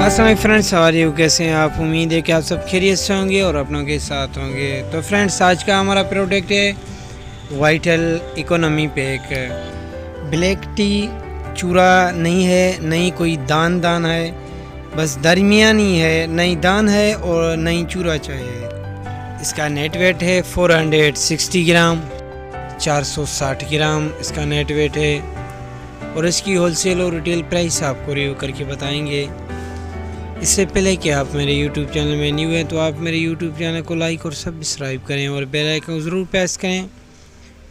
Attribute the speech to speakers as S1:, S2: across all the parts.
S1: अस्सलाम फ्रेंड्स, सवारी कैसे हैं आप। उम्मीद है कि आप सब खैरियत से होंगे और अपनों के साथ होंगे। तो फ्रेंड्स, आज का हमारा प्रोडक्ट है vital economy pack. Black T चूरा नहीं है, नहीं कोई दान है, बस दरमियानी है, नहीं दान है और नहीं चूरा चाहिए। इसका नेट वेट है 460 ग्राम, 460 ग्राम इसका नेट वेट है। और इसकी होलसेल और रिटेल प्राइस आपको रिव्यू करके बताएंगे। इससे पहले कि आप मेरे YouTube चैनल में न्यू हैं तो आप मेरे YouTube चैनल को लाइक और सब्सक्राइब करें और बेल आइकन ज़रूर प्रेस करें,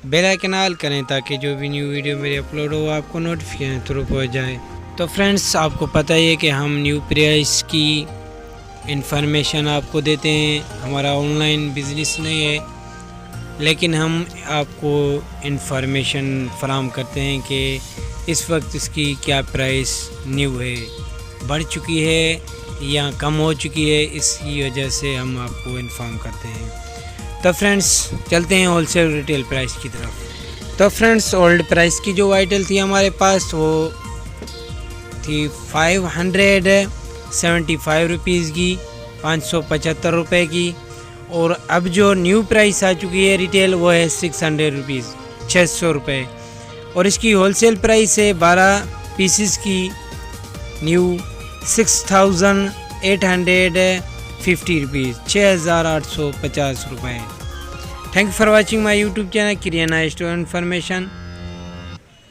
S1: बेल आइकन ऑल करें ताकि जो भी न्यू वीडियो मेरी अपलोड हो आपको नोटिफिकेशन थ्रू पहुँच जाए। तो फ्रेंड्स, आपको पता ही है कि हम न्यू प्राइस की इंफॉर्मेशन आपको देते हैं। हमारा ऑनलाइन बिजनेस नहीं है, लेकिन हम आपको इंफॉर्मेशन फराहम करते हैं कि इस वक्त इसकी क्या प्राइस न्यू है, बढ़ चुकी है या कम हो चुकी है। इसकी वजह से हम आपको इन्फॉर्म करते हैं। तो फ्रेंड्स, चलते हैं होलसेल रिटेल प्राइस की तरफ। तो फ्रेंड्स, ओल्ड प्राइस की जो वाइटल थी हमारे पास वो थी 575 रुपीज़ की, 575 रुपये की। और अब जो न्यू प्राइस आ चुकी है रिटेल वो है 600 रुपीज़, 600 रुपये। और इसकी होलसेल प्राइस है 12 पीसेस की न्यू 6850 रुपीज़, 6850 रुपये। Thank you for watching my YouTube channel kirana store information.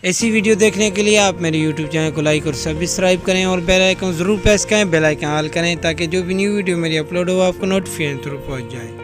S1: ऐसी वीडियो देखने के लिए आप मेरे यूट्यूब चैनल को लाइक और सब्सक्राइब करें और बेल आइकन ज़रूर प्रेस करें, बेल आइकन ऑल करें ताकि जो भी न्यू वीडियो मेरी अपलोड हो आपको नोटिफिकेशन थ्रू पहुँच जाए।